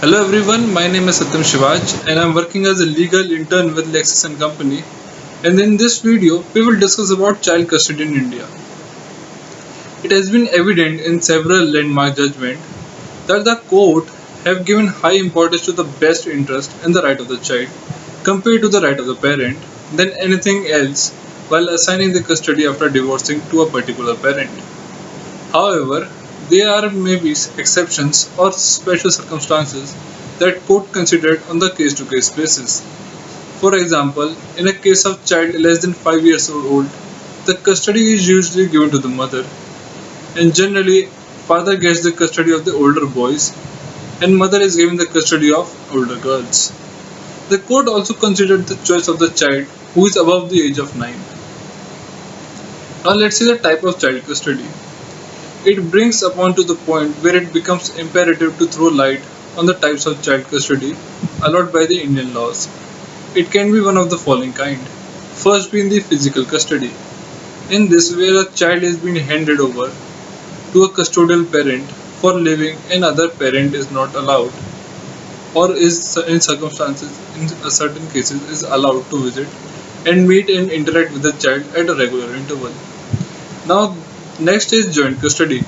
Hello everyone, my name is Satyam Shivaach and I am working as a legal intern with LEXIS and Company. And in this video, we will discuss about child custody in India. It has been evident in several landmark judgments that the court have given high importance to the best interest and the right of the child compared to the right of the parent than anything else while assigning the custody after divorcing to a particular parent. However, there are maybe exceptions or special circumstances that court considered on the case-to-case basis. For example, in a case of child less than 5 years old, the custody is usually given to the mother, and generally father gets the custody of the older boys and mother is given the custody of older girls. The court also considered the choice of the child who is above the age of 9. Now let's see the type of child custody. It brings upon to the point where it becomes imperative to throw light on the types of child custody allowed by the Indian laws. It can be one of the following kind. First being the physical custody. In this, where a child is being handed over to a custodial parent for living and other parent is not allowed or is in circumstances in certain cases is allowed to visit and meet and interact with the child at a regular interval. Now, next is joint custody,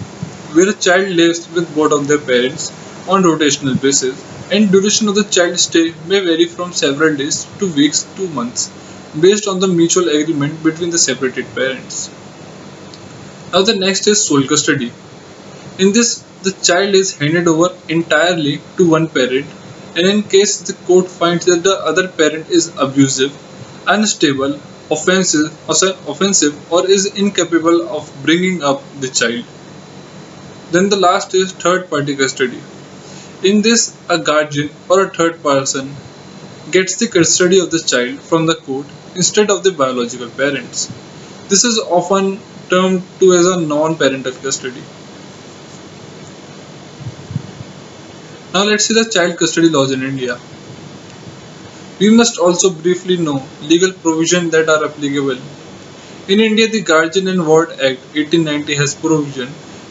where a child lives with both of their parents on rotational basis, and duration of the child stay may vary from several days to weeks to months, based on the mutual agreement between the separated parents. Now, the next is sole custody. In this, the child is handed over entirely to one parent, and in case the court finds that the other parent is abusive, unstable, offensive, or is incapable of bringing up the child. Then the last is third party custody. In this, a guardian or a third person gets the custody of the child from the court instead of the biological parents. This is often termed to as a non-parental custody. Now let's see the child custody laws in India. We must also briefly know legal provisions that are applicable. In India, the Guardian and Ward Act 1890 has provision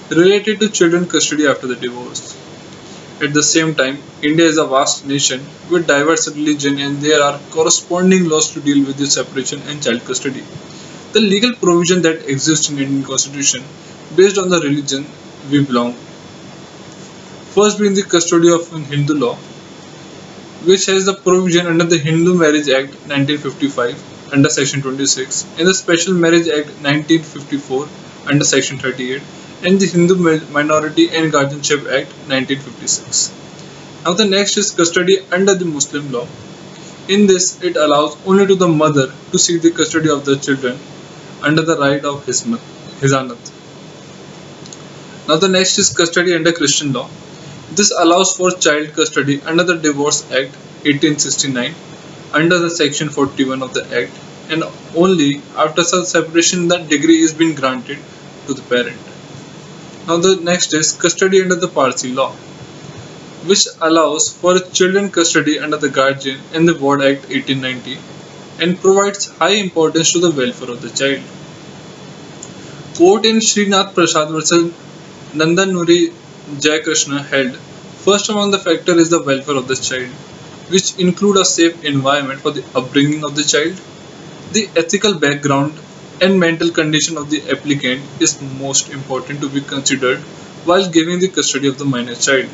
related to children custody after the divorce. At the same time, India is a vast nation with diverse religion and there are corresponding laws to deal with the separation and child custody. The legal provision that exists in Indian constitution based on the religion we belong. First being the custody of Hindu law, which has the provision under the Hindu Marriage Act 1955 under Section 26 and the Special Marriage Act 1954 under Section 38 and the Hindu Minority and Guardianship Act 1956. Now the next is custody under the Muslim law. In this, it allows only to the mother to seek the custody of the children under the right of Hizanat. Now the next is custody under Christian law. This allows for child custody under the Divorce Act 1869 under the Section 41 of the Act and only after such separation that degree is being granted to the parent. Now the next is custody under the Parsi law, which allows for children custody under the Guardian and the Ward Act 1890 and provides high importance to the welfare of the child. Court in Srinath Prasad vs. Nandanuri Jayakrishna held, first among the factors is the welfare of the child, which include a safe environment for the upbringing of the child. The ethical background and mental condition of the applicant is most important to be considered while giving the custody of the minor child.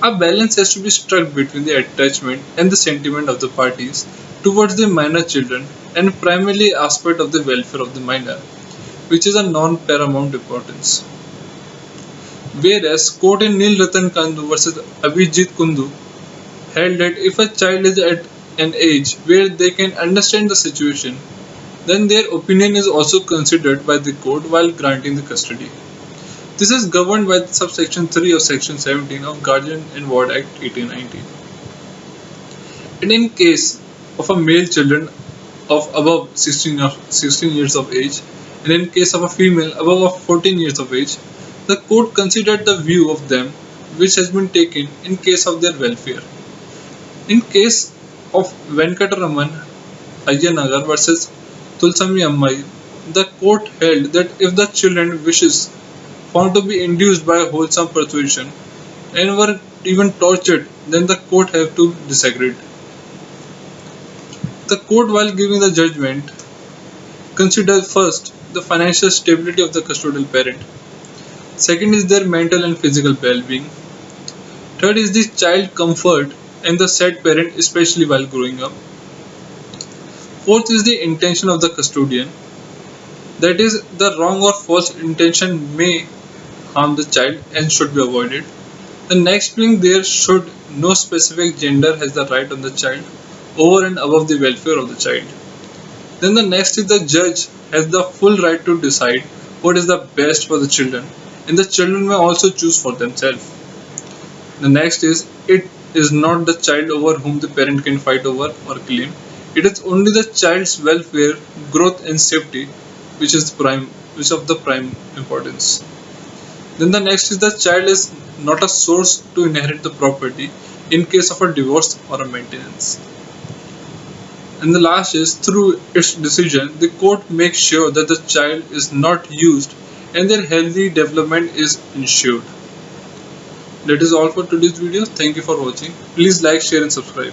A balance has to be struck between the attachment and the sentiment of the parties towards the minor children and primarily aspect of the welfare of the minor, which is a non-paramount importance. Whereas court in Nil Ratan Kandu vs. Abhijit Kundu held that if a child is at an age where they can understand the situation, then their opinion is also considered by the court while granting the custody. This is governed by subsection 3 of section 17 of Guardian and Ward Act 1890. And in case of a male children of above 16 years of age and in case of a female above 14 years of age, the court considered the view of them which has been taken in case of their welfare. In case of Venkataraman Ayyanagar vs. Tulsami Ammai, the court held that if the children wishes found to be induced by wholesome persuasion and were even tortured, then the court have to disagree. The court, while giving the judgment, consider first the financial stability of the custodial parent. Second is their mental and physical well-being. Third is the child comfort and the said parent, especially while growing up. Fourth is the intention of the custodian. That is, the wrong or false intention may harm the child and should be avoided. The next being there should no specific gender has the right on the child over and above the welfare of the child. Then the next is the judge has the full right to decide what is the best for the children, and the children may also choose for themselves. The next is it is not the child over whom the parent can fight over or claim. It is only the child's welfare, growth and safety which is of the prime importance. Then the next is the child is not a source to inherit the property in case of a divorce or a maintenance. And the last is through its decision, the court makes sure that the child is not used and their healthy development is ensured. That is all for today's video. Thank you for watching. Please like, share and subscribe.